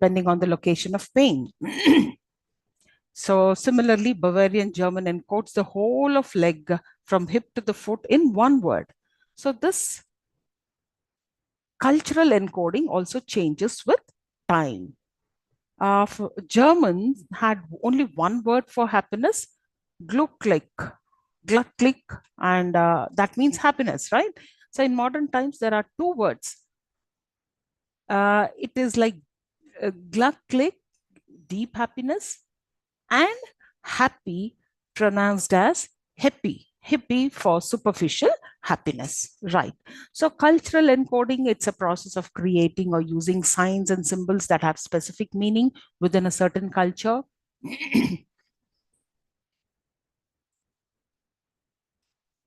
depending on the location of pain. So similarly, Bavarian German encodes the whole of leg from hip to the foot in one word. So this cultural encoding also changes with time. Germans had only one word for happiness, Glücklich, Glücklich, and that means happiness, right? So in modern times, there are two words. It is like Glücklich, deep happiness, and happy, pronounced as happy. Happy for superficial happiness, right? So cultural encoding, it's a process of creating or using signs and symbols that have specific meaning within a certain culture.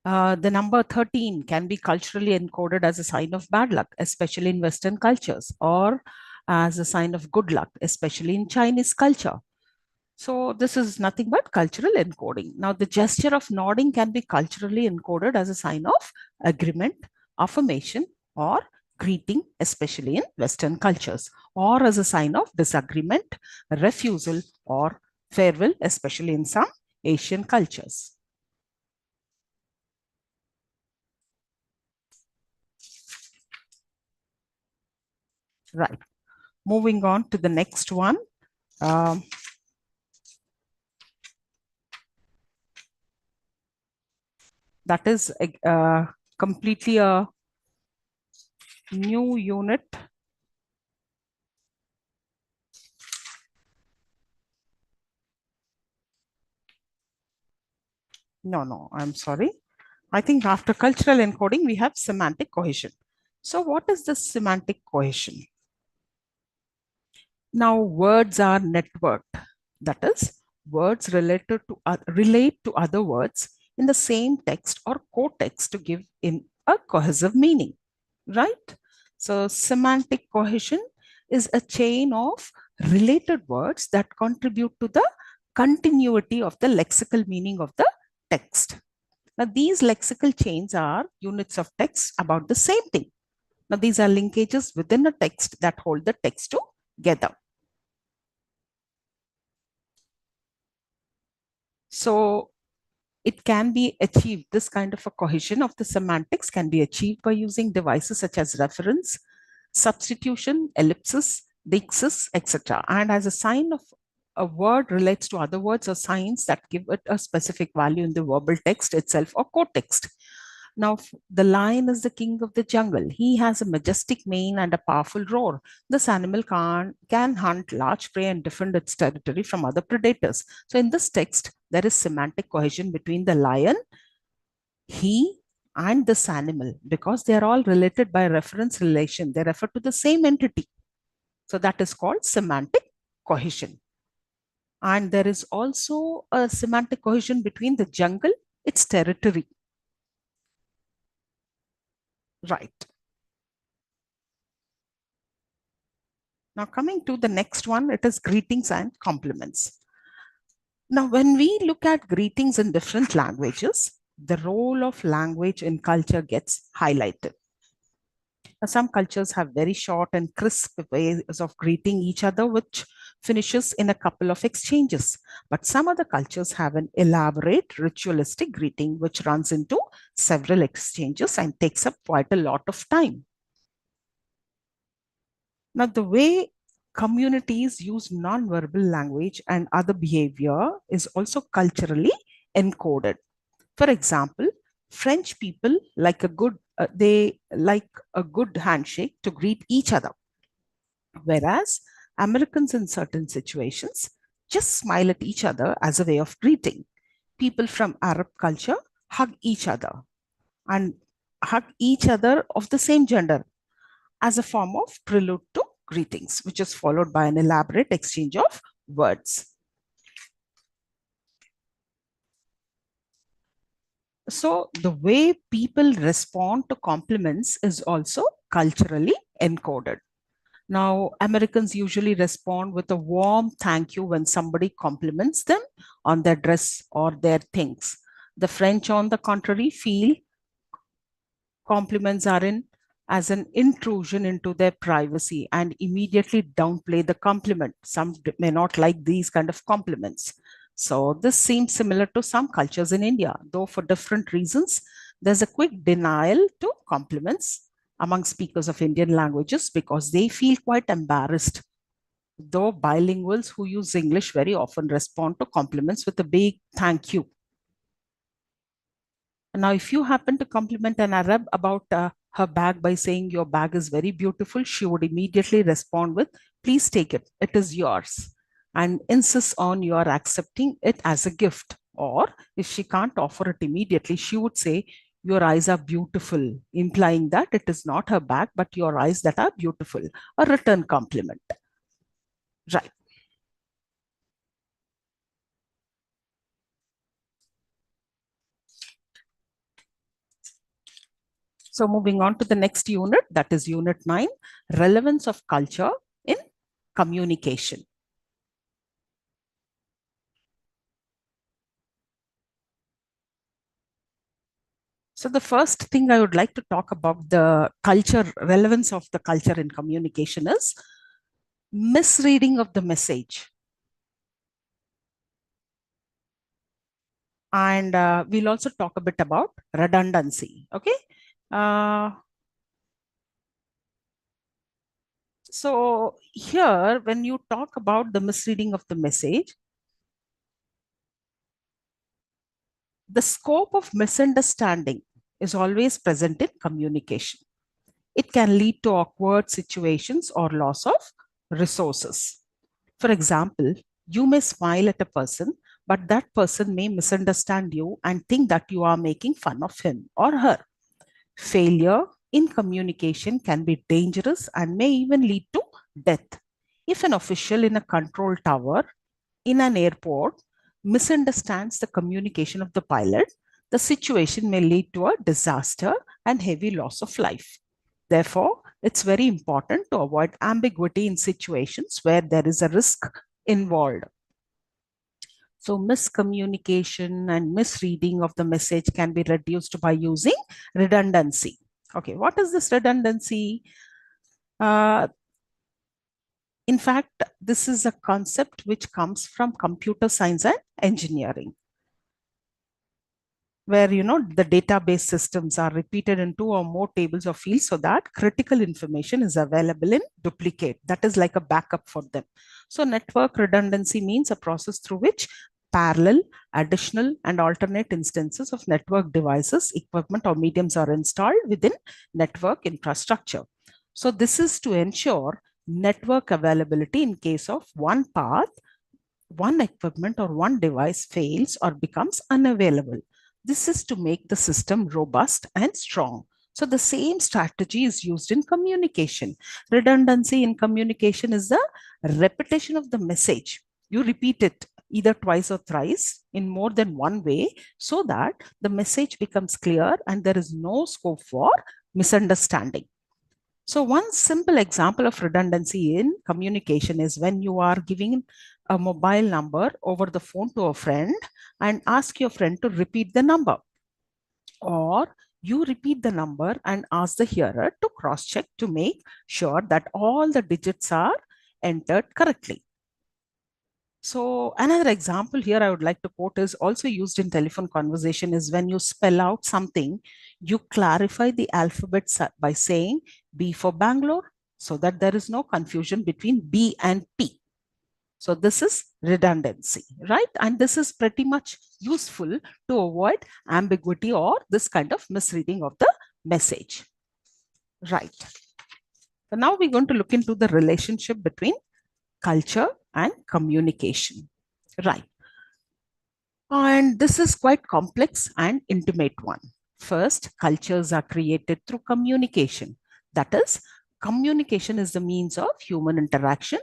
The number 13 can be culturally encoded as a sign of bad luck, especially in Western cultures, or as a sign of good luck, especially in Chinese culture. So this is nothing but cultural encoding. Now, the gesture of nodding can be culturally encoded as a sign of agreement, affirmation, or greeting, especially in Western cultures, or as a sign of disagreement, refusal, or farewell, especially in some Asian cultures. Right. Moving on to the next one. That is completely a new unit. No, I'm sorry. I think after cultural encoding, we have semantic cohesion. So what is the semantic cohesion? Now, words are networked. That is, words relate to other words in the same text or co-text to give in a cohesive meaning, right? So semantic cohesion is a chain of related words that contribute to the continuity of the lexical meaning of the text. Now, these lexical chains are units of text about the same thing. Now, these are linkages within a text that hold the text together. So it can be achieved. This kind of a cohesion of the semantics can be achieved by using devices such as reference, substitution, ellipsis, deixis, etc. And as a sign of a word relates to other words or signs that give it a specific value in the verbal text itself or co-text. Now, the lion is the king of the jungle. He has a majestic mane and a powerful roar. This animal can hunt large prey and defend its territory from other predators. So in this text, there is semantic cohesion between the lion, he, and this animal because they are all related by reference relation. They refer to the same entity. So that is called semantic cohesion. And there is also a semantic cohesion between the jungle, its territory. Right. Now coming to the next one, it is greetings and compliments. Now, when we look at greetings in different languages, the role of language in culture gets highlighted. Now, some cultures have very short and crisp ways of greeting each other, which finishes in a couple of exchanges. But some other cultures have an elaborate ritualistic greeting, which runs into several exchanges and takes up quite a lot of time. Now, the way communities use non-verbal language and other behavior is also culturally encoded. For example, French people like they like a good handshake to greet each other, whereas Americans in certain situations just smile at each other as a way of greeting. People from Arab culture hug each other and hug each other of the same gender as a form of prelude to greetings, which is followed by an elaborate exchange of words. So the way people respond to compliments is also culturally encoded. Now, Americans usually respond with a warm thank you when somebody compliments them on their dress or their things. The French, on the contrary, feel compliments are in as an intrusion into their privacy and immediately downplay the compliment. Some may not like these kind of compliments. So this seems similar to some cultures in India, though for different reasons. There's a quick denial to compliments among speakers of Indian languages because they feel quite embarrassed. Though bilinguals who use English very often respond to compliments with a big thank you. Now, if you happen to compliment an Arab about her bag by saying your bag is very beautiful, she would immediately respond with, please take it, it is yours, and insist on your accepting it as a gift. Or if she can't offer it immediately, she would say, your eyes are beautiful, implying that it is not her bag, but your eyes that are beautiful, a return compliment. Right. So moving on to the next unit, that is unit 9, relevance of culture in communication. So the first thing I would like to talk about the culture, relevance of the culture in communication is misreading of the message. And we'll also talk a bit about redundancy. Okay. Uh, so here, when you talk about the misreading of the message, the scope of misunderstanding is always present in communication. It can lead to awkward situations or loss of resources. For example, you may smile at a person, but that person may misunderstand you and think that you are making fun of him or her. Failure in communication can be dangerous and may even lead to death. If an official in a control tower in an airport misunderstands the communication of the pilot, the situation may lead to a disaster and heavy loss of life. Therefore, it's very important to avoid ambiguity in situations where there is a risk involved. So miscommunication and misreading of the message can be reduced by using redundancy. Okay, what is this redundancy? Uh, in fact, this is a concept which comes from computer science and engineering, where the database systems are repeated in two or more tables or fields so that critical information is available in duplicate. That is like a backup for them. So network redundancy means a process through which parallel, additional, and alternate instances of network devices, equipment, or mediums are installed within network infrastructure. So this is to ensure network availability in case of one path, one equipment, or one device fails or becomes unavailable. This is to make the system robust and strong. So the same strategy is used in communication. Redundancy in communication is the repetition of the message. You repeat it either twice or thrice in more than one way so that the message becomes clear and there is no scope for misunderstanding. So one simple example of redundancy in communication is when you are giving a mobile number over the phone to a friend and ask your friend to repeat the number, or you repeat the number and ask the hearer to cross-check to make sure that all the digits are entered correctly. So another example here I would like to quote is also used in telephone conversation is when you spell out something, you clarify the alphabet by saying B for Bangalore so that there is no confusion between B and P. So this is redundancy, right? And this is pretty much useful to avoid ambiguity or this kind of misreading of the message, right? So now we're going to look into the relationship between culture and communication, right? And this is quite complex and intimate one. First, cultures are created through communication. That is, communication is the means of human interaction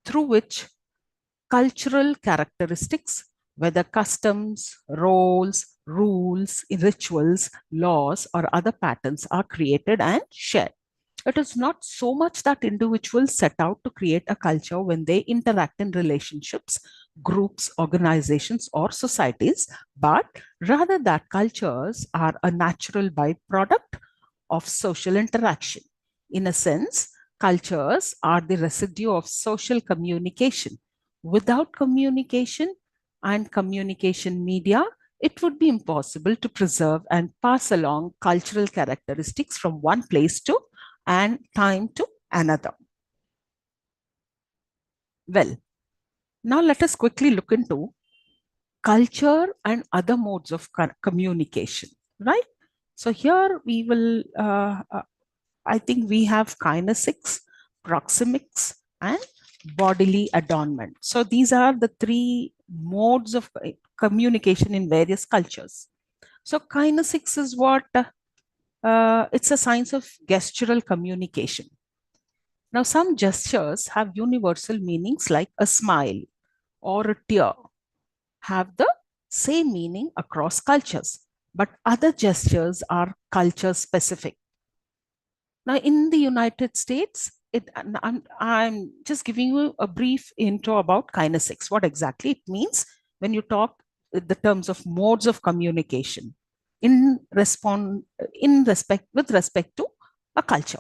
through which cultural characteristics, whether customs, roles, rules, rituals, laws, or other patterns are created and shared. It is not so much that individuals set out to create a culture when they interact in relationships, groups, organizations, or societies, but rather that cultures are a natural byproduct of social interaction. In a sense, cultures are the residue of social communication. Without communication and communication media, it would be impossible to preserve and pass along cultural characteristics from one place to and time to another. Well, now let us quickly look into culture and other modes of communication, right? So here we will, I think we have kinesics, proxemics, and bodily adornment. So these are the three modes of communication in various cultures. So kinesics is what, it's a science of gestural communication. Now, some gestures have universal meanings like a smile or a tear have the same meaning across cultures, but other gestures are culture specific. Now, in the United States, I'm just giving you a brief intro about kinesics, what exactly it means when you talk the terms of modes of communication with respect to a culture.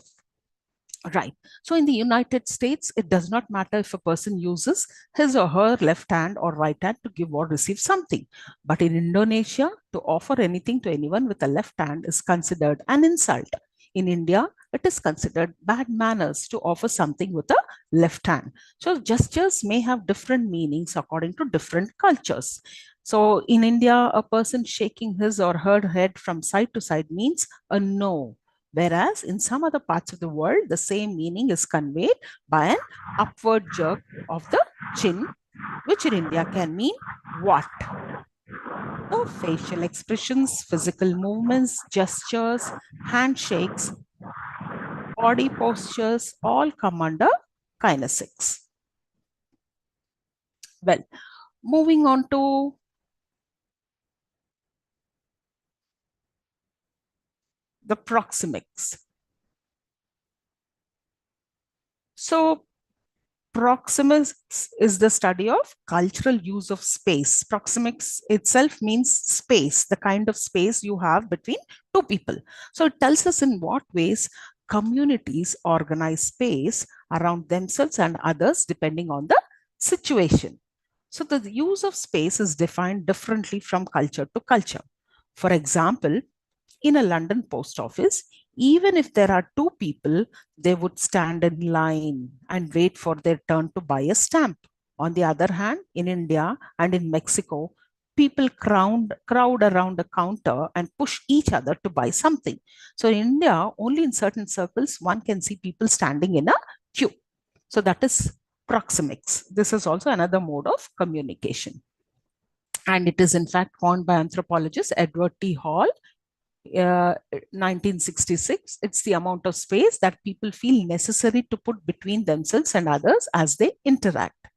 Right. So in the United States, it does not matter if a person uses his or her left hand or right hand to give or receive something. But in Indonesia, to offer anything to anyone with a left hand is considered an insult. In India, it is considered bad manners to offer something with a left hand. So gestures may have different meanings according to different cultures. So in India, a person shaking his or her head from side to side means a no. Whereas in some other parts of the world, the same meaning is conveyed by an upward jerk of the chin, which in India can mean what? So facial expressions, physical movements, gestures, handshakes, body postures all come under kinesics. Well, moving on to the proxemics. So proxemics is the study of cultural use of space. Proxemics itself means space, the kind of space you have between two people. So it tells us in what ways communities organize space around themselves and others depending on the situation. So the use of space is defined differently from culture to culture. For example, in a London post office, even if there are two people, they would stand in line and wait for their turn to buy a stamp. On the other hand, in India and in Mexico, people crowd around a counter and push each other to buy something. So in India, only in certain circles, one can see people standing in a queue. So that is proxemics. This is also another mode of communication. And it is in fact coined by anthropologist Edward T. Hall 1966. It's the amount of space that people feel necessary to put between themselves and others as they interact.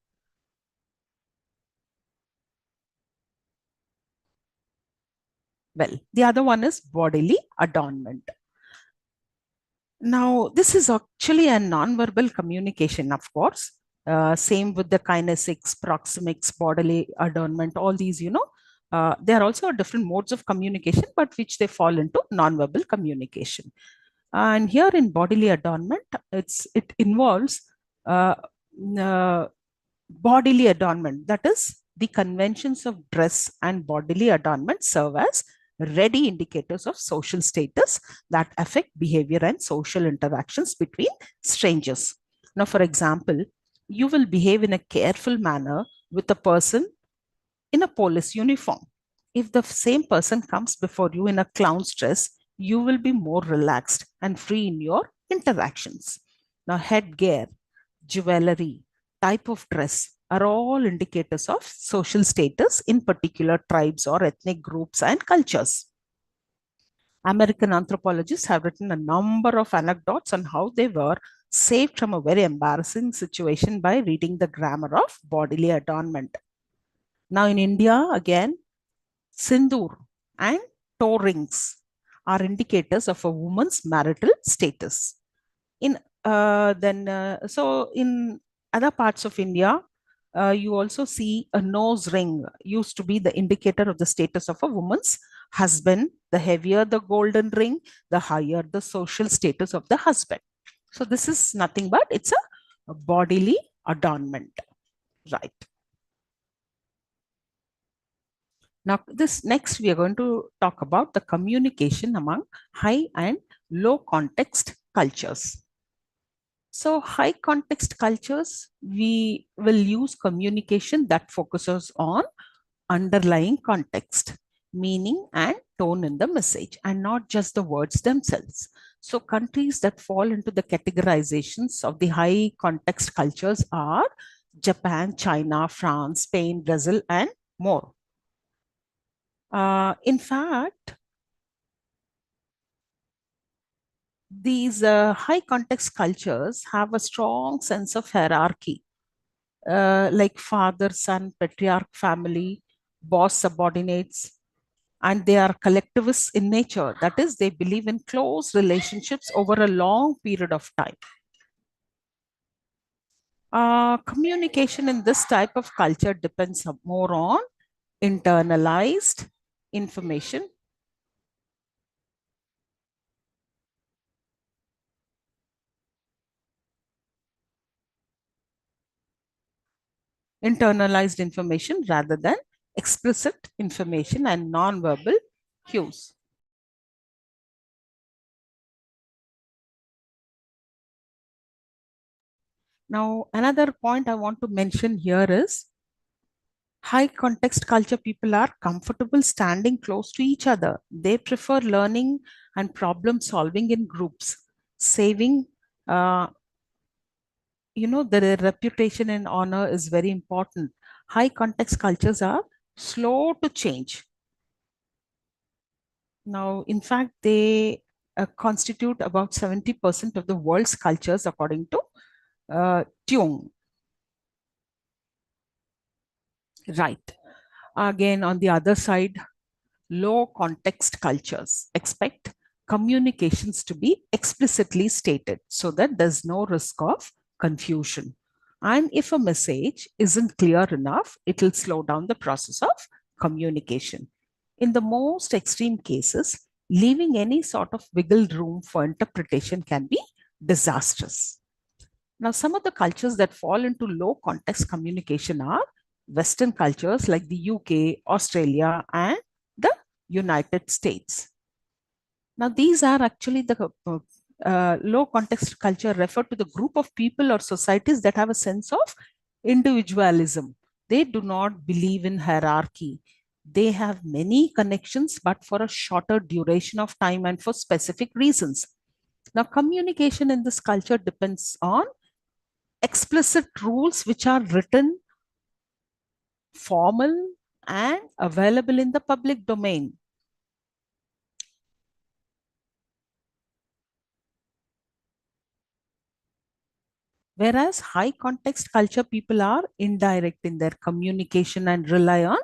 Well, the other one is bodily adornment. Now, this is actually a non-verbal communication, of course. Same with the kinesics, proxemics, bodily adornment, all these, there are also different modes of communication, but which they fall into non-verbal communication. And here in bodily adornment, it involves uh, uh, bodily adornment. That is, the conventions of dress and bodily adornment serve as ready indicators of social status that affect behavior and social interactions between strangers. Now, for example, you will behave in a careful manner with a person in a police uniform. If the same person comes before you in a clown's dress, you will be more relaxed and free in your interactions. Now, headgear, jewelry, type of dress are all indicators of social status in particular tribes or ethnic groups and cultures. American anthropologists have written a number of anecdotes on how they were saved from a very embarrassing situation by reading the grammar of bodily adornment. Now, in India, again, sindoor and toe rings are indicators of a woman's marital status. So in other parts of India, you also see a nose ring used to be the indicator of the status of a woman's husband, the heavier the golden ring, the higher the social status of the husband. So this is nothing but it's a bodily adornment, right? Now, this next we are going to talk about the communication among high and low context cultures. So high context cultures, we will use communication that focuses on underlying context, meaning and tone in the message, and not just the words themselves. So countries that fall into the categorizations of the high context cultures are Japan, China, France, Spain, Brazil, and more. In fact, these high context cultures have a strong sense of hierarchy, like father, son, patriarch, family, boss, subordinates, and they are collectivists in nature. That is, they believe in close relationships over a long period of time. Communication in this type of culture depends more on internalized information, rather than explicit information and non-verbal cues. Now, another point I want to mention here is high context culture people are comfortable standing close to each other. They prefer learning and problem solving in groups, saving, their reputation and honor is very important. High context cultures are slow to change. Now, in fact, they constitute about 70% of the world's cultures, according to Tung. Right. Again, on the other side, low context cultures expect communications to be explicitly stated so that there's no risk of confusion. And if a message isn't clear enough, it will slow down the process of communication. In the most extreme cases, leaving any sort of wiggle room for interpretation can be disastrous. Now, some of the cultures that fall into low context communication are Western cultures like the UK, Australia, and the United States. Now, these are actually the low context culture refer to the group of people or societies that have a sense of individualism. They do not believe in hierarchy. They have many connections, but for a shorter duration of time and for specific reasons. Now, communication in this culture depends on explicit rules which are written, formal, and available in the public domain. Whereas high context culture people are indirect in their communication and rely on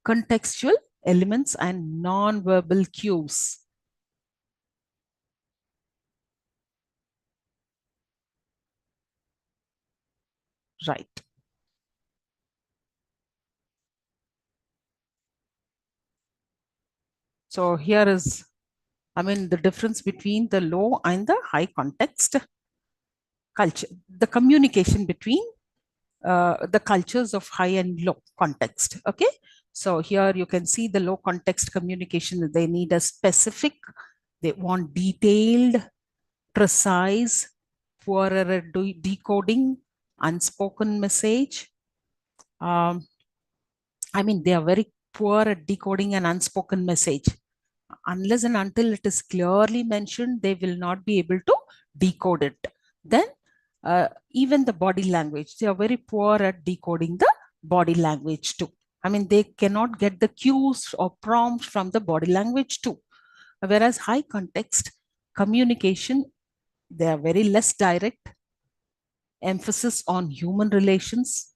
contextual elements and non-verbal cues. Right. So here is, the difference between the low and the high context culture, the communication between the cultures of high and low context. Okay. So here you can see the low context communication. They need a specific, they want detailed, precise, poorer at decoding, unspoken message. They are very poor at decoding an unspoken message. Unless and until it is clearly mentioned, they will not be able to decode it. Then even the body language, they are very poor at decoding the body language too. They cannot get the cues or prompts from the body language too. Whereas high context communication, they are very less direct, emphasis on human relations,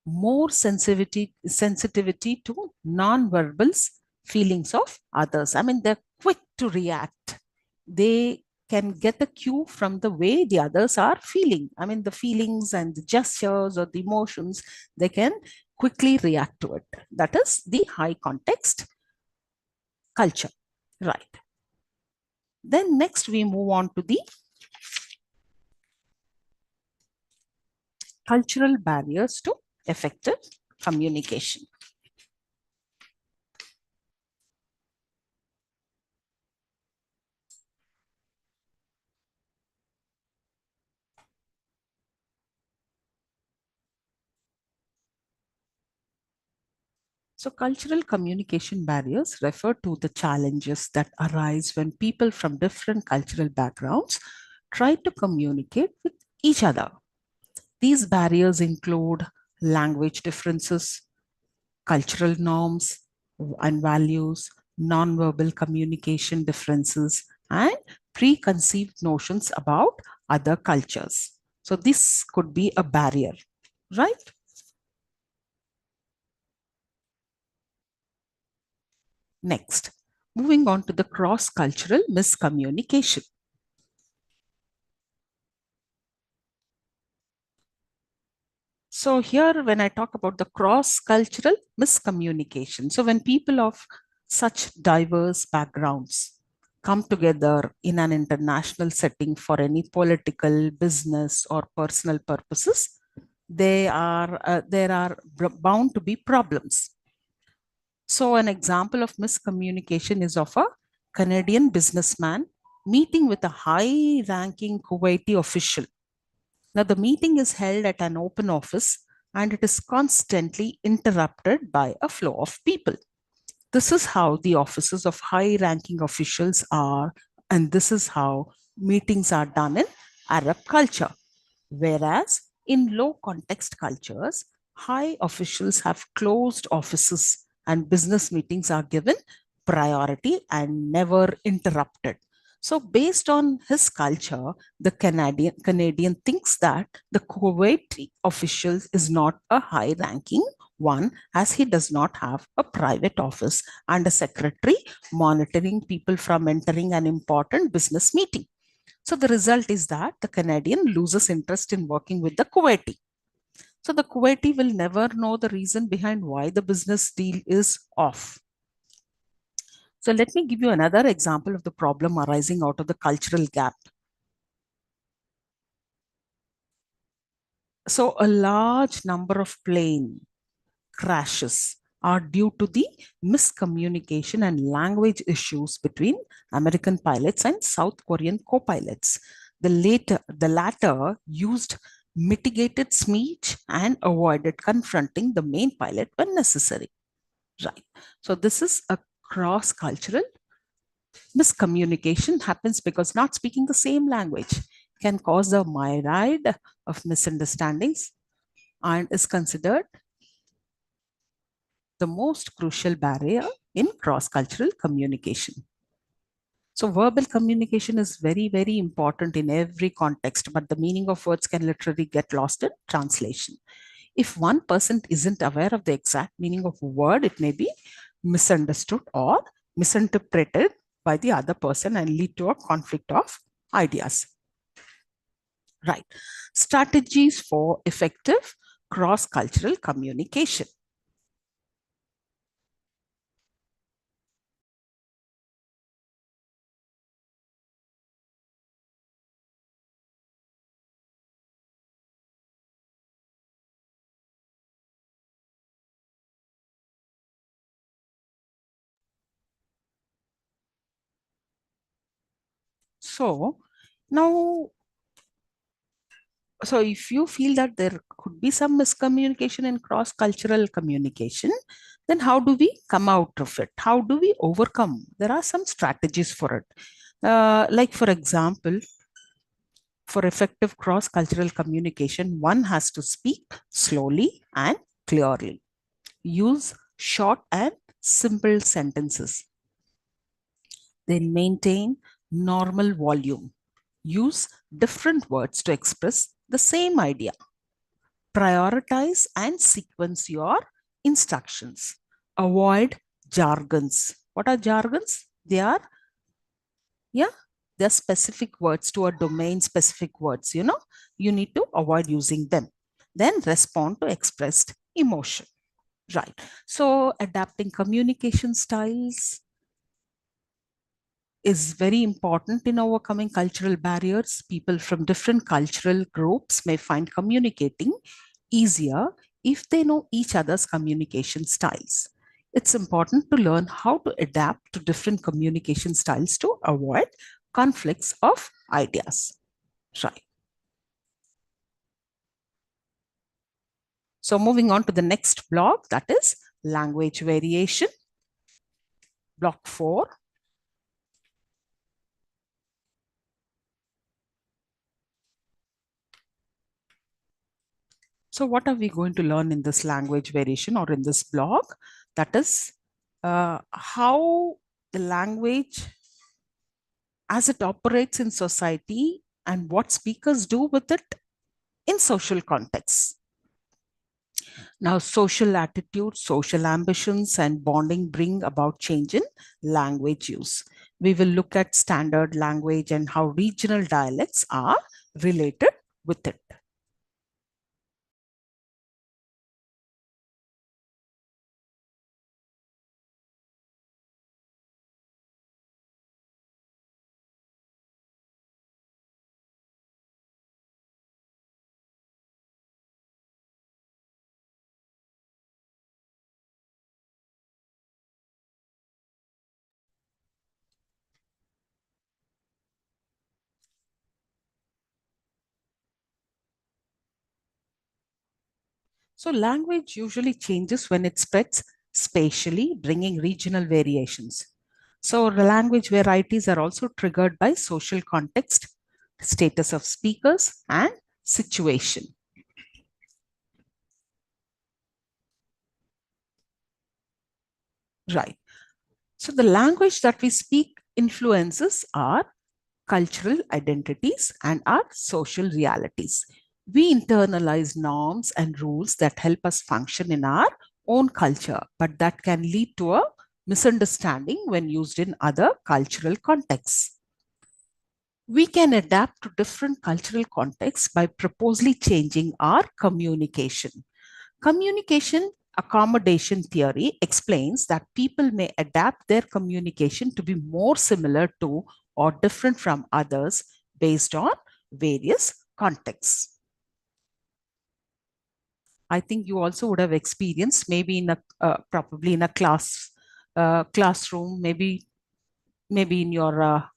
more sensitivity to non-verbals feelings of others. They're quick to react. They can get a cue from the way the others are feeling. The feelings and the gestures or the emotions, they can quickly react to it. That is the high context culture. Right. Then next we move on to the cultural barriers to effective communication. So, cultural communication barriers refer to the challenges that arise when people from different cultural backgrounds try to communicate with each other. These barriers include language differences, cultural norms and values, nonverbal communication differences, and preconceived notions about other cultures. So, this could be a barrier, right? Next, moving on to the cross cultural miscommunication. So, here, when I talk about the cross cultural miscommunication, so when people of such diverse backgrounds come together in an international setting for any political, business, or personal purposes, there are bound to be problems. So, an example of miscommunication is of a Canadian businessman meeting with a high ranking Kuwaiti official. Now, the meeting is held at an open office and it is constantly interrupted by a flow of people. This is how the offices of high ranking officials are, and this is how meetings are done in Arab culture. Whereas in low context cultures, high officials have closed offices and business meetings are given priority and never interrupted. So, based on his culture, the Canadian thinks that the Kuwaiti official is not a high ranking one, as he does not have a private office and a secretary monitoring people from entering an important business meeting. So the result is that the Canadian loses interest in working with the Kuwaiti. So the Kuwaiti will never know the reason behind why the business deal is off. So let me give you another example of the problem arising out of the cultural gap. So a large number of plane crashes are due to the miscommunication and language issues between American pilots and South Korean co-pilots. The latter used mitigated speech and avoided confronting the main pilot when necessary. Right. So this is a cross-cultural miscommunication happens because not speaking the same language can cause a myriad of misunderstandings and is considered the most crucial barrier in cross-cultural communication. So verbal communication is very, very important in every context, but the meaning of words can literally get lost in translation. If one person isn't aware of the exact meaning of a word, it may be misunderstood or misinterpreted by the other person and lead to a conflict of ideas. Right. Strategies for effective cross-cultural communication. So now, so if you feel that there could be some miscommunication in cross-cultural communication, then how do we come out of it? How do we overcome? There are some strategies for it. Like for example, for effective cross-cultural communication, one has to speak slowly and clearly. Use short and simple sentences. Then maintain normal volume. Use different words to express the same idea. Prioritize and sequence your instructions. Avoid jargons. What are jargons? Yeah, they're specific words to a domain specific words, you need to avoid using them. Then respond to expressed emotion. Right. So adapting communication styles, is very important in overcoming cultural barriers. People from different cultural groups may find communicating easier if they know each other's communication styles. It's important to learn how to adapt to different communication styles to avoid conflicts of ideas. Right. So moving on to the next block, that is language variation. Block 4. So what are we going to learn in this language variation or in this block? That is how the language as it operates in society and what speakers do with it in social contexts. Now, social attitudes, social ambitions, and bonding bring about change in language use. We will look at standard language and how regional dialects are related with it. So language usually changes when it spreads spatially, bringing regional variations. So the language varieties are also triggered by social context, status of speakers, and situation. Right. So the language that we speak influences our cultural identities and our social realities. We internalize norms and rules that help us function in our own culture, but that can lead to a misunderstanding when used in other cultural contexts. We can adapt to different cultural contexts by purposely changing our communication. Communication accommodation theory explains that people may adapt their communication to be more similar to or different from others based on various contexts. I think you also would have experienced maybe in a probably in a classroom, maybe in your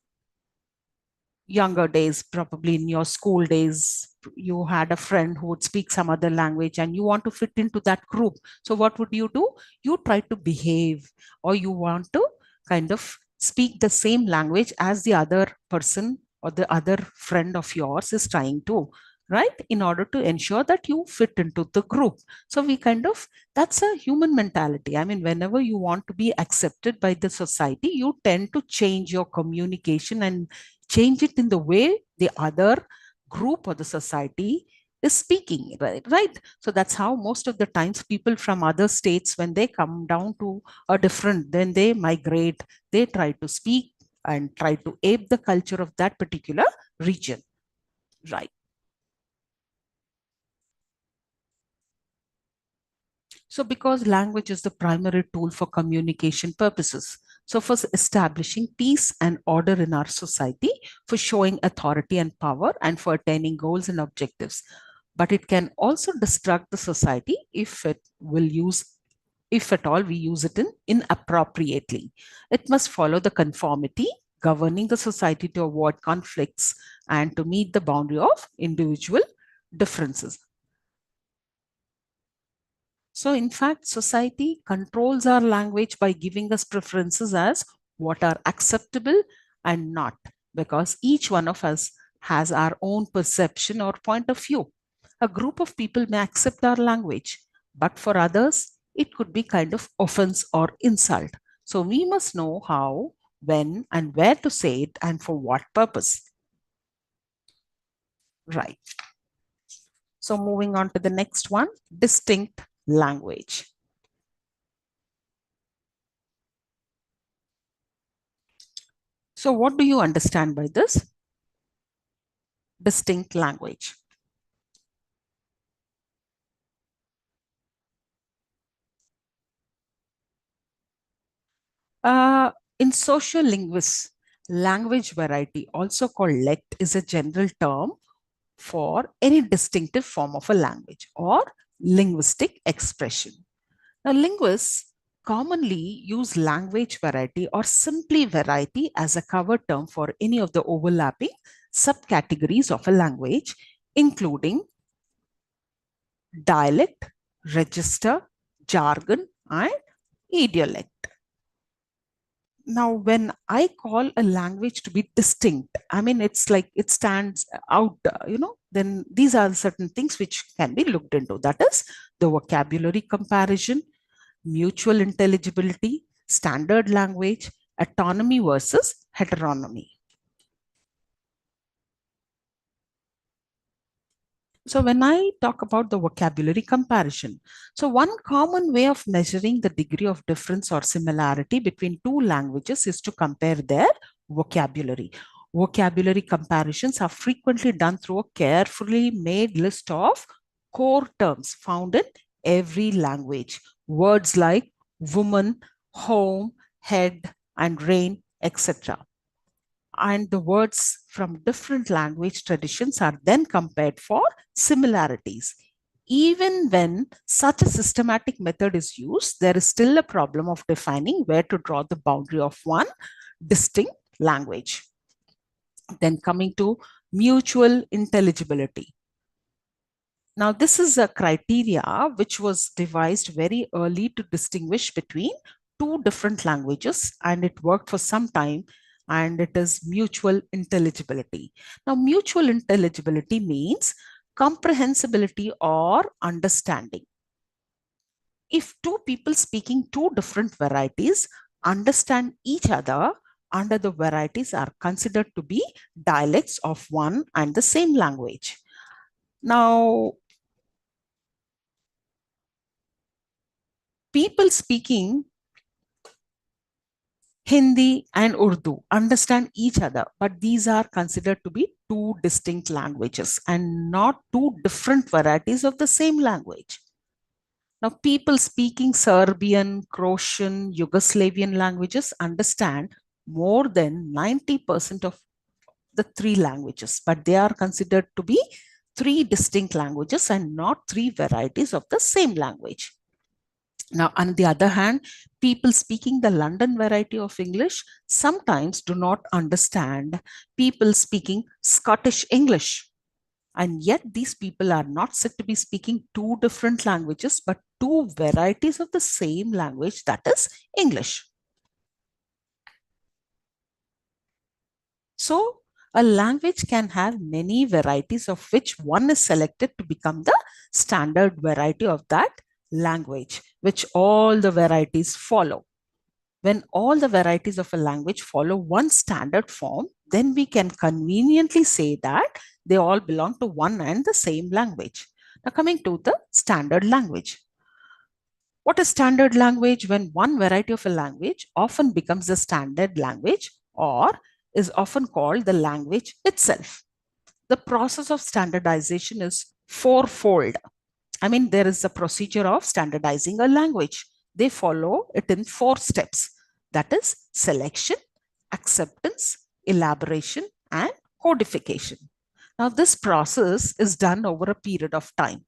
younger days, probably in your school days, you had a friend who would speak some other language and you want to fit into that group. So, what would you do? You try to behave, or you want to kind of speak the same language as the other person or the other friend of yours is trying to, right? In order to ensure that you fit into the group. So, we kind of, that's a human mentality. I mean, whenever you want to be accepted by the society, you tend to change your communication and change it in the way the other group or the society is speaking, right? So that's how most of the times people from other states, when they come down to a different, then they migrate, they try to speak and try to ape the culture of that particular region, right? So because language is the primary tool for communication purposes, so for establishing peace and order in our society, for showing authority and power, and for attaining goals and objectives. But it can also destruct the society if at all we use it inappropriately. It must follow the conformity governing the society to avoid conflicts and to meet the boundary of individual differences. So, in fact, society controls our language by giving us preferences as what are acceptable and not, because each one of us has our own perception or point of view. A group of people may accept our language, but for others, it could be kind of offense or insult. So, we must know how, when, and where to say it and for what purpose. Right. So, moving on to the next one, distinct language. So, what do you understand by this distinct language? In social linguists, Language variety, also called lect, is a general term for any distinctive form of a language or linguistic expression. Now, linguists commonly use language variety or simply variety as a cover term for any of the overlapping subcategories of a language, including dialect, register, jargon, and idiolect. Now, when I call a language to be distinct, I mean, it's like it stands out, then these are certain things which can be looked into. That is the vocabulary comparison, mutual intelligibility, standard language, autonomy versus heteronomy. So when I talk about the vocabulary comparison, so one common way of measuring the degree of difference or similarity between two languages is to compare their vocabulary. Vocabulary comparisons are frequently done through a carefully made list of core terms found in every language. Words like woman, home, head, and rain, etc. And the words from different language traditions are then compared for similarities. Even when such a systematic method is used, there is still a problem of defining where to draw the boundary of one distinct language. Then coming to mutual intelligibility. Now, this is a criteria which was devised very early to distinguish between two different languages, and it worked for some time, and it is mutual intelligibility. Now, mutual intelligibility means comprehensibility or understanding. If two people speaking two different varieties understand each other under the varieties are considered to be dialects of one and the same language. Now, people speaking Hindi and Urdu understand each other, but these are considered to be two distinct languages and not two different varieties of the same language. Now, people speaking Serbian, Croatian, Yugoslavian languages understand more than 90% of the three languages, but they are considered to be three distinct languages and not three varieties of the same language. Now, on the other hand, people speaking the London variety of English sometimes do not understand people speaking Scottish English. And yet, these people are not said to be speaking two different languages, but two varieties of the same language, that is English. So, a language can have many varieties of which one is selected to become the standard variety of that language, which all the varieties follow. When all the varieties of a language follow one standard form, then we can conveniently say that they all belong to one and the same language. Now, coming to the standard language. What is standard language? When one variety of a language often becomes the standard language or is often called the language itself. The process of standardization is fourfold. I mean, there is a procedure of standardizing a language. They follow it in 4 steps. That is selection, acceptance, elaboration, and codification. Now, this process is done over a period of time.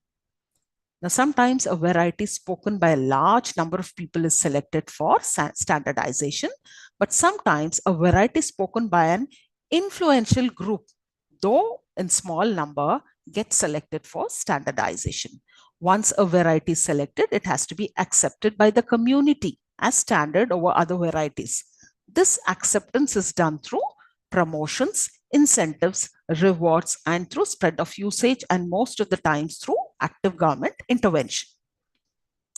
Now, sometimes a variety spoken by a large number of people is selected for standardization, but sometimes a variety spoken by an influential group, though in small number, gets selected for standardization. Once a variety is selected, it has to be accepted by the community as standard over other varieties. This acceptance is done through promotions, incentives, rewards, and through spread of usage, and most of the times through active government intervention.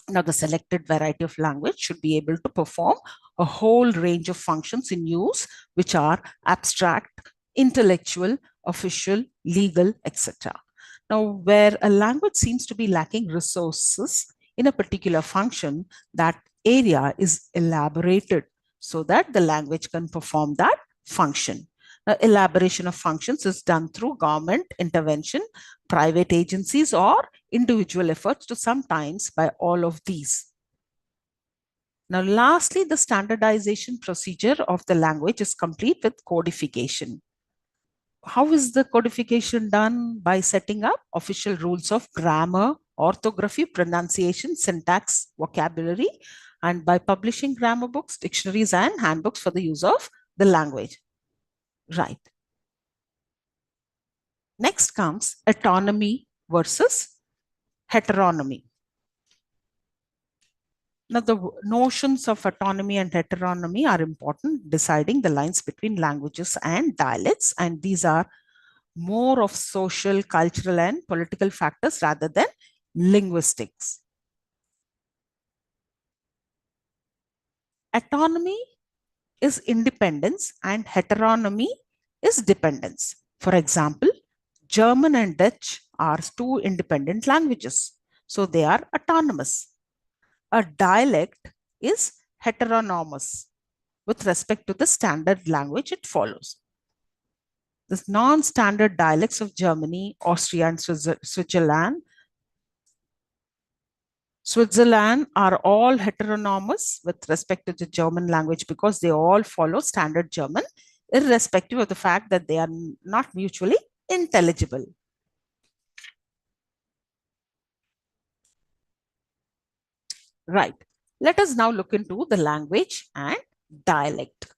Now, the selected variety of language should be able to perform a whole range of functions in use, which are abstract, intellectual, official, legal, etc. Now, where a language seems to be lacking resources in a particular function, that area is elaborated so that the language can perform that function. Elaboration of functions is done through government intervention, private agencies, or individual efforts, to sometimes by all of these. Now, lastly, the standardization procedure of the language is complete with codification. How is the codification done? By setting up official rules of grammar, orthography, pronunciation, syntax, vocabulary, and by publishing grammar books, dictionaries, and handbooks for the use of the language. Right. Next comes autonomy versus heteronomy. Now, the notions of autonomy and heteronomy are important, deciding the lines between languages and dialects, and these are more of social, cultural, and political factors rather than linguistics. Autonomy is independence and heteronomy is dependence. For example, German and Dutch are two independent languages, so they are autonomous. A dialect is heteronomous with respect to the standard language it follows. The non-standard dialects of Germany, Austria, and Switzerland are all heteronomous with respect to the German language because they all follow standard German, irrespective of the fact that they are not mutually intelligible. Right. Let us now look into the language and dialect.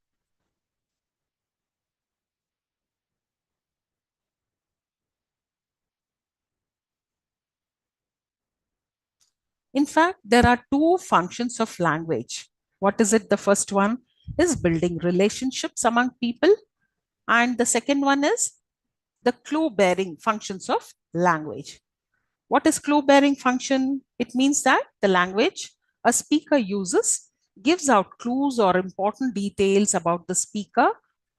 In fact, there are two functions of language. What is it? The first one is building relationships among people, and the second one is the clue bearing functions of language. What is clue bearing function? It means that the language a speaker uses gives out clues or important details about the speaker.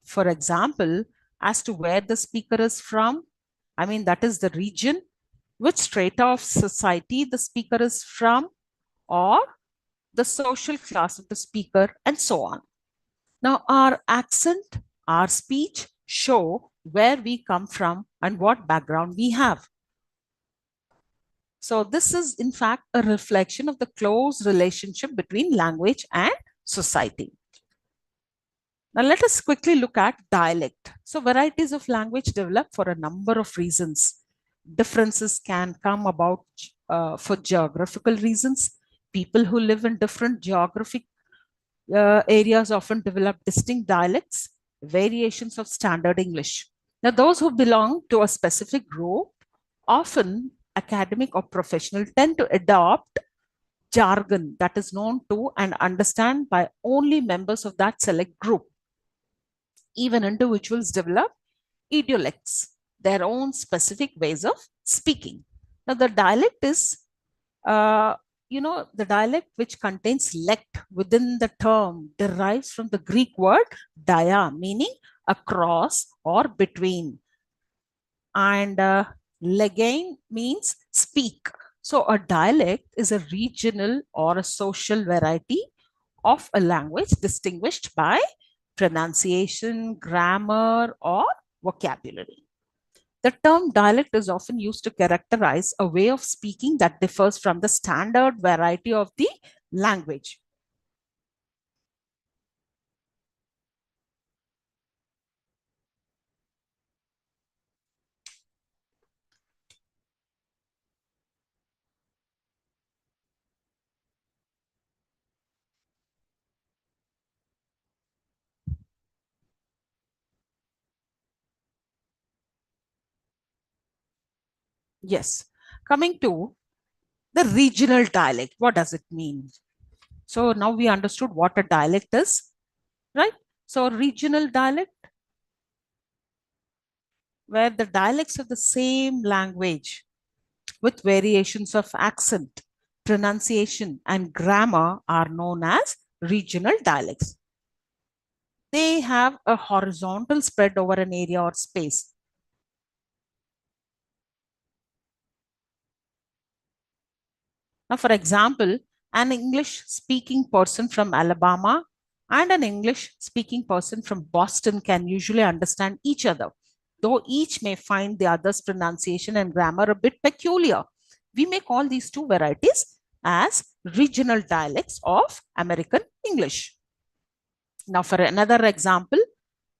For example, as to where the speaker is from, that is the region, which strata of society the speaker is from, or the social class of the speaker, and so on. Now, our accent, our speech show where we come from and what background we have. So this is in fact a reflection of the close relationship between language and society. Now let us quickly look at dialect. So varieties of language develop for a number of reasons. Differences can come about for geographical reasons. People who live in different geographic areas often develop distinct dialects, variations of standard English. Now those who belong to a specific group, often academic or professional, tend to adopt jargon that is known to and understand by only members of that select group. Even individuals develop idiolects, their own specific ways of speaking. Now, the dialect is, the dialect which contains lect within the term derives from the Greek word dia, meaning across or between. And legain means speak. So a dialect is a regional or a social variety of a language distinguished by pronunciation, grammar, or vocabulary. The term dialect is often used to characterize a way of speaking that differs from the standard variety of the language. Yes. Coming to the regional dialect, what does it mean? So now we understood what a dialect is, right? So regional dialect, where the dialects of the same language with variations of accent, pronunciation, and grammar are known as regional dialects. They have a horizontal spread over an area or space. Now, for example, an English speaking person from Alabama and an English speaking person from Boston can usually understand each other, though each may find the other's pronunciation and grammar a bit peculiar. We may call these two varieties as regional dialects of American English. Now, for another example,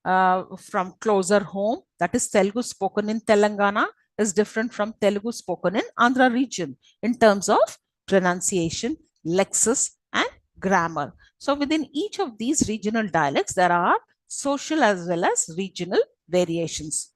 from closer home, that is Telugu spoken in Telangana is different from Telugu spoken in Andhra region in terms of pronunciation, lexis, and grammar. So within each of these regional dialects, there are social as well as regional variations.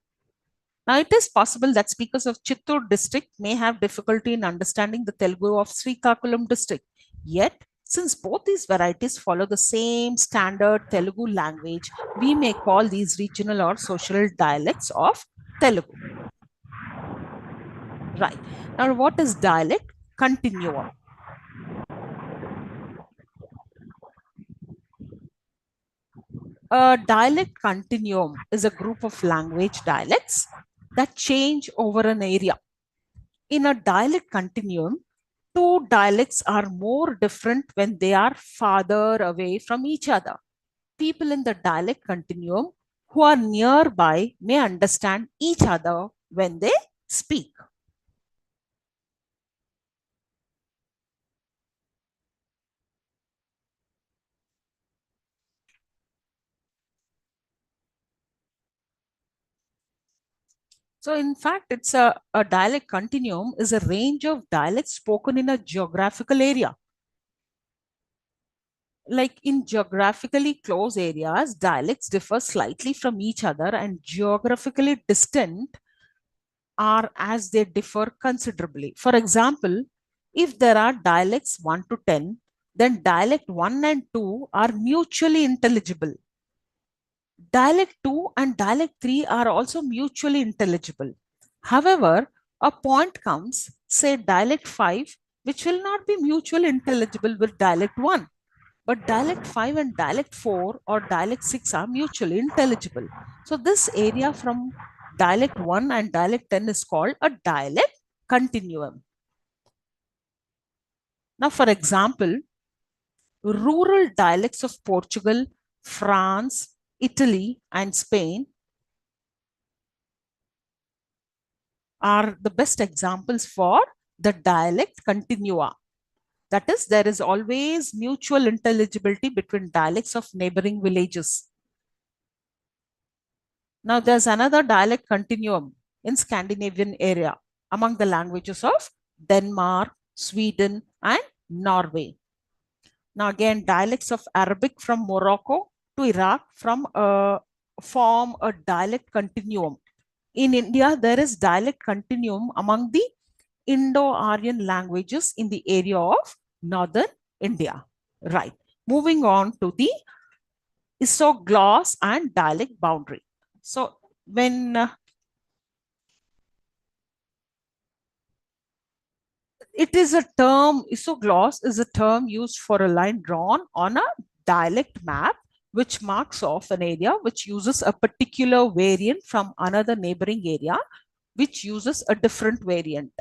Now, it is possible that speakers of Chittoor district may have difficulty in understanding the Telugu of Srikakulam district. Yet, since both these varieties follow the same standard Telugu language, we may call these regional or social dialects of Telugu. Right. Now, what is dialect continuum? A dialect continuum is a group of language dialects that change over an area. In a dialect continuum, two dialects are more different when they are farther away from each other. People in the dialect continuum who are nearby may understand each other when they speak. So, in fact, it's a dialect continuum is a range of dialects spoken in a geographical area. Like in geographically close areas, dialects differ slightly from each other, and geographically distant are as they differ considerably. For example, if there are dialects 1 to 10, then dialect 1 and 2 are mutually intelligible. Dialect 2 and dialect 3 are also mutually intelligible. However, a point comes, say dialect 5, which will not be mutually intelligible with dialect 1. But dialect 5 and dialect 4 or dialect 6 are mutually intelligible. So this area from dialect 1 and dialect 10 is called a dialect continuum. Now, for example, rural dialects of Portugal, France, Italy, and Spain are the best examples for the dialect continua. That is, there is always mutual intelligibility between dialects of neighboring villages. Now, there's another dialect continuum in Scandinavian area among the languages of Denmark, Sweden, and Norway. Now, again, dialects of Arabic from Morocco to Iraq form a dialect continuum. In India, there is dialect continuum among the Indo-Aryan languages in the area of northern India. Right. Moving on to the isogloss and dialect boundary. So when it is a term, isogloss is a term used for a line drawn on a dialect map which marks off an area which uses a particular variant from another neighboring area which uses a different variant.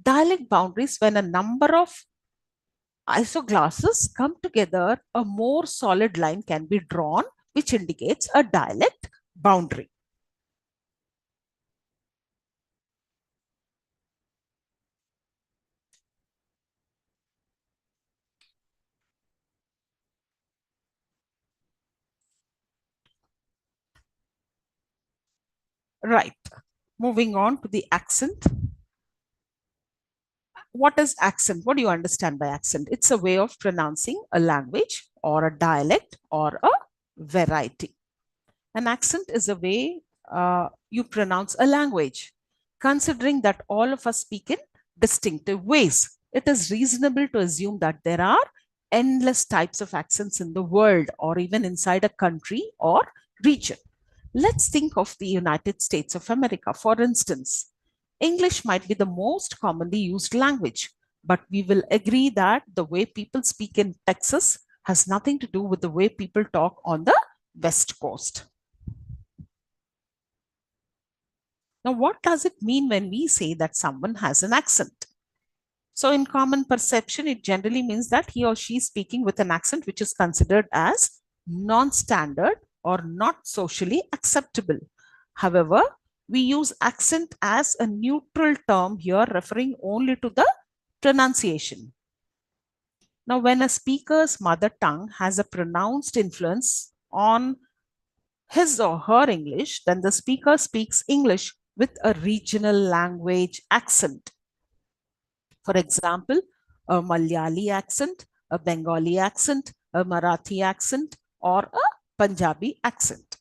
Dialect boundaries, when a number of isoglasses come together, a more solid line can be drawn, which indicates a dialect boundary. Right. Moving on to the accent. What is accent? What do you understand by accent? It's a way of pronouncing a language or a dialect or a variety. An accent is a way you pronounce a language. Considering that all of us speak in distinctive ways, it is reasonable to assume that there are endless types of accents in the world or even inside a country or region. Let's think of the United States of America. For instance, English might be the most commonly used language, but we will agree that the way people speak in Texas has nothing to do with the way people talk on the West Coast. Now, what does it mean when we say that someone has an accent? So, in common perception, it generally means that he or she is speaking with an accent which is considered as non-standard or not socially acceptable. However, we use accent as a neutral term here, referring only to the pronunciation. Now, when a speaker's mother tongue has a pronounced influence on his or her English, then the speaker speaks English with a regional language accent. For example, a Malayali accent, a Bengali accent, a Marathi accent, or a Punjabi accent.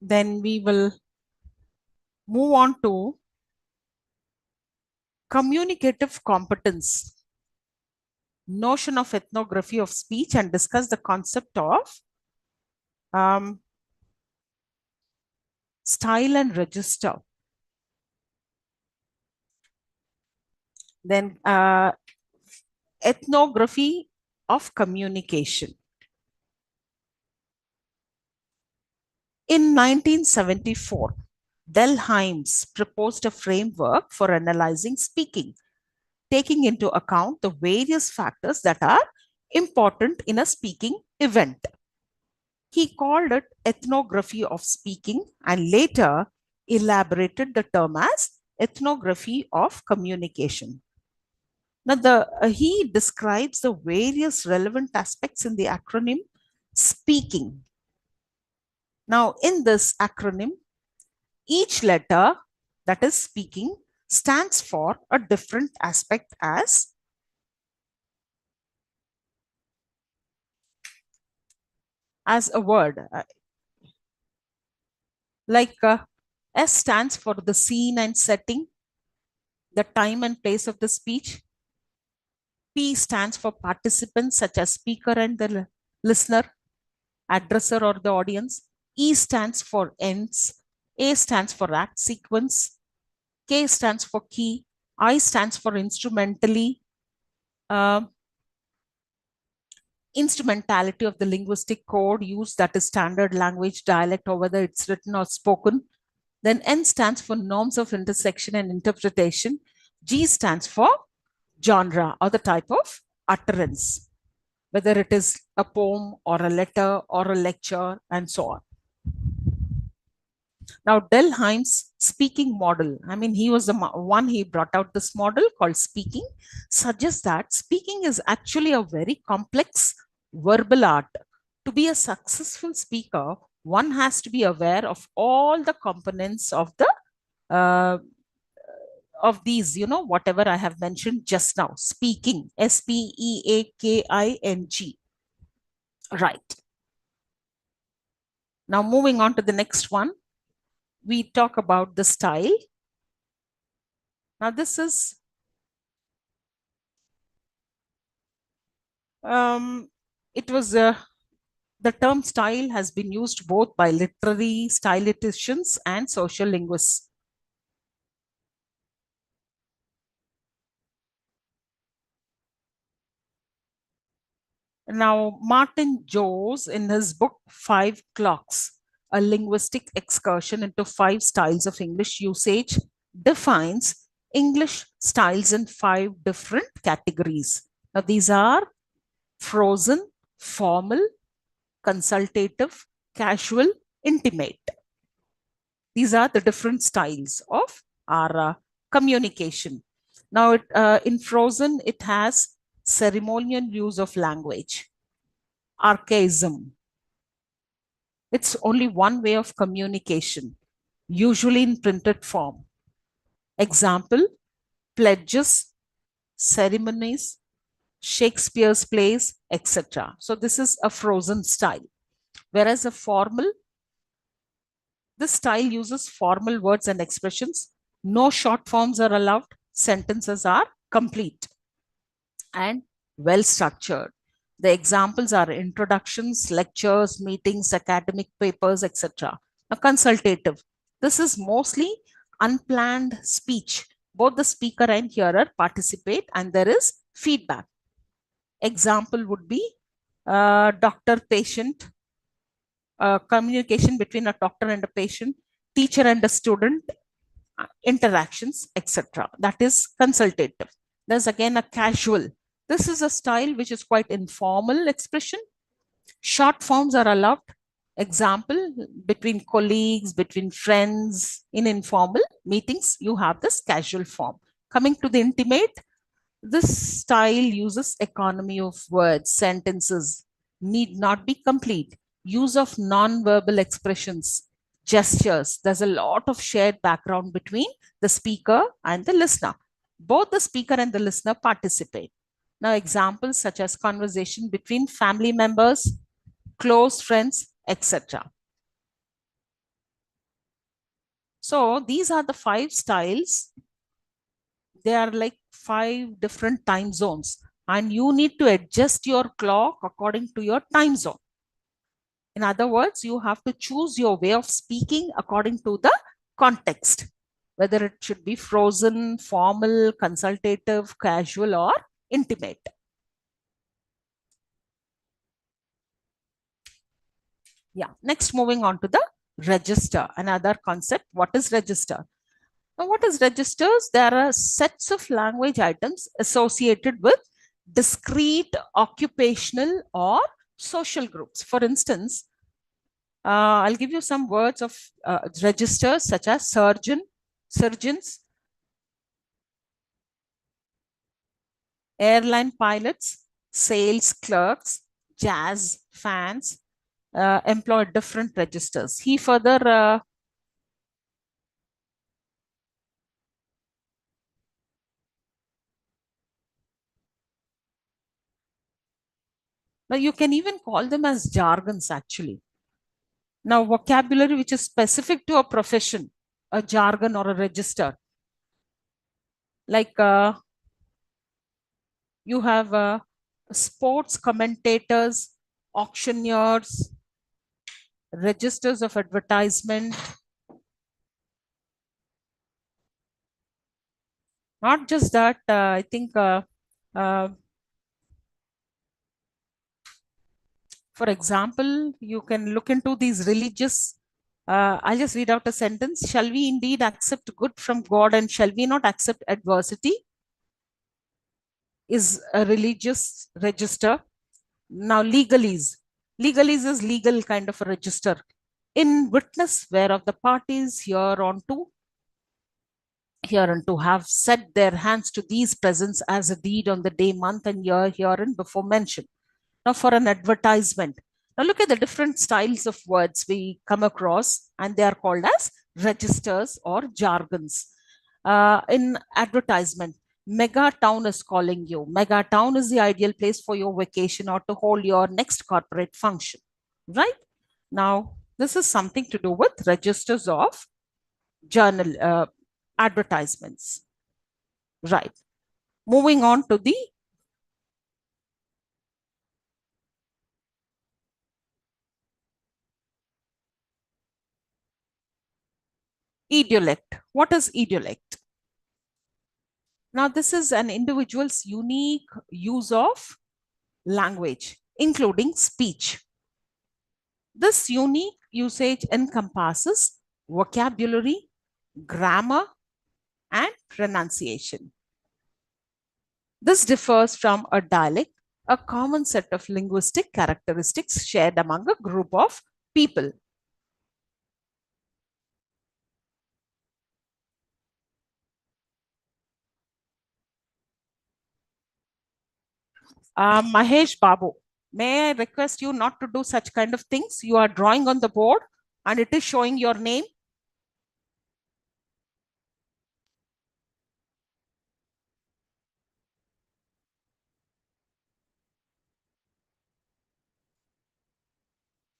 Then we will move on to communicative competence, notion of ethnography of speech, and discuss the concept of um, style and register. Then ethnography of communication. In 1974, Delheims proposed a framework for analyzing speaking, taking into account the various factors that are important in a speaking event. He called it ethnography of speaking and later elaborated the term as ethnography of communication. Now, he describes the various relevant aspects in the acronym speaking. Now, in this acronym, each letter, that is speaking, stands for a different aspect as a word. Like S stands for the scene and setting, the time and place of the speech. P stands for participants such as speaker and the listener, addresser or the audience. E stands for ends. A stands for act sequence. K stands for key. I stands for instrumentally. Uh, Instrumentality of the linguistic code used, that is standard language, dialect, or whether it's written or spoken. Then N stands for norms of intersection and interpretation. G stands for genre or the type of utterance, whether it is a poem or a letter or a lecture and so on. Now, Delheim's speaking model, I mean, he was the one, he brought out this model called speaking, suggests that speaking is actually a very complex verbal art. To be a successful speaker, one has to be aware of all the components of these, whatever I have mentioned just now. Speaking, Speaking. Right. Now, moving on to the next one, we talk about the style. Now, this is it was the term style has been used both by literary stylisticians and social linguists. Now, Martin Jones, in his book Five Clocks, a linguistic excursion into 5 styles of English usage, defines English styles in 5 different categories. Now, these are frozen, formal, consultative, casual, intimate. These are the different styles of our communication. Now, in frozen, it has ceremonial use of language, archaism. It's only one way of communication, usually in printed form. Example, pledges, ceremonies, Shakespeare's plays, etc. So this is a frozen style. Whereas a formal, this style uses formal words and expressions. No short forms are allowed. Sentences are complete and well structured. The examples are introductions, lectures, meetings, academic papers, etc. Now, consultative. This is mostly unplanned speech. Both the speaker and hearer participate, and there is feedback. Example would be doctor-patient, communication between a doctor and a patient, teacher and a student, interactions, etc. That is consultative. There's again a casual. This is a style which is quite informal expression. Short forms are allowed. Example, between colleagues, between friends, in informal meetings, you have this casual form. Coming to the intimate, this style uses economy of words, sentences need not be complete. Use of non-verbal expressions, gestures. There's a lot of shared background between the speaker and the listener. Both the speaker and the listener participate. Now, examples such as conversation between family members, close friends, etc. So these are the 5 styles. They are like 5 different time zones, and you need to adjust your clock according to your time zone. In other words, you have to choose your way of speaking according to the context, whether it should be frozen, formal, consultative, casual, or intimate. Yeah. Next, moving on to the register, another concept. What is register? Now, what is registers? There are sets of language items associated with discrete occupational or social groups. For instance, I'll give you some words of registers such as surgeon, surgeons, airline pilots, sales clerks, jazz fans, employ different registers. He further now you can even call them as jargons actually. Now, vocabulary which is specific to a profession, a jargon or a register, like you have sports commentators, auctioneers, registers of advertisement. Not just that, I think, uh, for example, you can look into these religious. I'll just read out a sentence. Shall we indeed accept good from God and shall we not accept adversity? Is a religious register. Now, legalese. Legalese is legal kind of a register. In witness whereof the parties hereunto have set their hands to these presents as a deed on the day, month, and year herein before mentioned. Now, for an advertisement. Now, look at the different styles of words we come across, and they are called as registers or jargons. In advertisement, mega town is calling you. Mega town is the ideal place for your vacation or to hold your next corporate function, right? Now, this is something to do with registers of journal advertisements, right? Moving on to the idiolect. What is idiolect? Now, this is an individual's unique use of language, including speech. This unique usage encompasses vocabulary, grammar, and pronunciation. This differs from a dialect, a common set of linguistic characteristics shared among a group of people. Mahesh Babu, may I request you not to do such kind of things? You are drawing on the board and it is showing your name.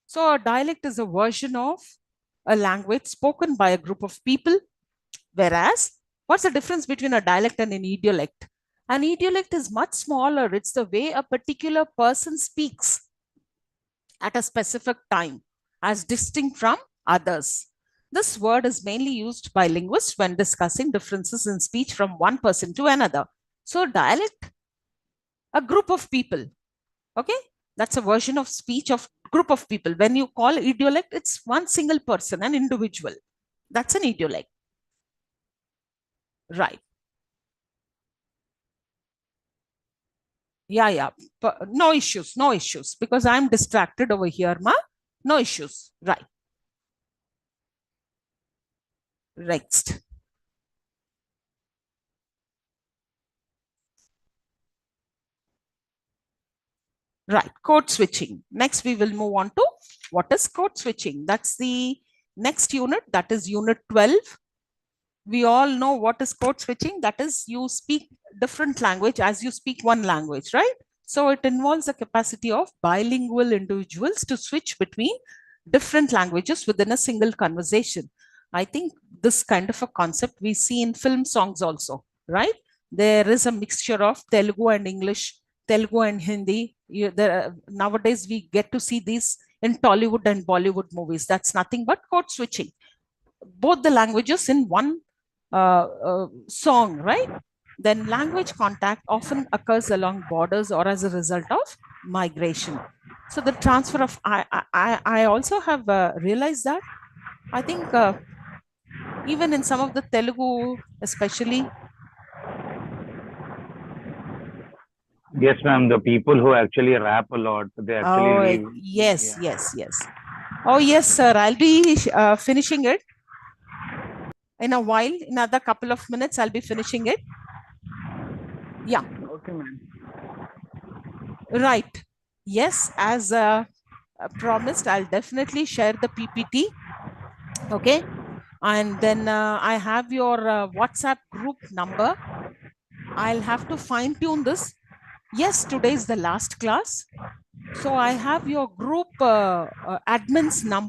So a dialect is a version of a language spoken by a group of people. Whereas, what's the difference between a dialect and an idiolect? An idiolect is much smaller. It's the way a particular person speaks at a specific time as distinct from others. This word is mainly used by linguists when discussing differences in speech from one person to another. So, dialect A group of people. Okay, that's a version of speech of group of people. When you call idiolect, it's one single person, an individual. That's an idiolect. Right. Yeah. But no issues, because I'm distracted over here, ma. No issues. Right. Next. Right. Code switching. Next, we will move on to what is code switching. That's the next unit. That is unit 12. We all know what is code switching. That is, you speak different language as you speak one language, right? So it involves the capacity of bilingual individuals to switch between different languages within a single conversation. I think this kind of a concept we see in film songs also, right? There is a mixture of Telugu and English, Telugu and Hindi. Nowadays we get to see these in Tollywood and Bollywood movies. That's nothing but code switching, both the languages in one song, right? Then language contact often occurs along borders or as a result of migration. So the transfer of I also have realized that I think even in some of the Telugu, especially. Yes, ma'am. The people who actually rap a lot, they actually Oh, leave. yes, Yeah. yes. Oh, yes, sir. I'll be finishing it in a while. In another couple of minutes, I'll be finishing it. Yeah. Okay, ma'am. Right. Yes, as promised, I'll definitely share the PPT. Okay. And then I have your WhatsApp group number. I'll have to fine tune this. Yes, today is the last class. So I have your group admin's number.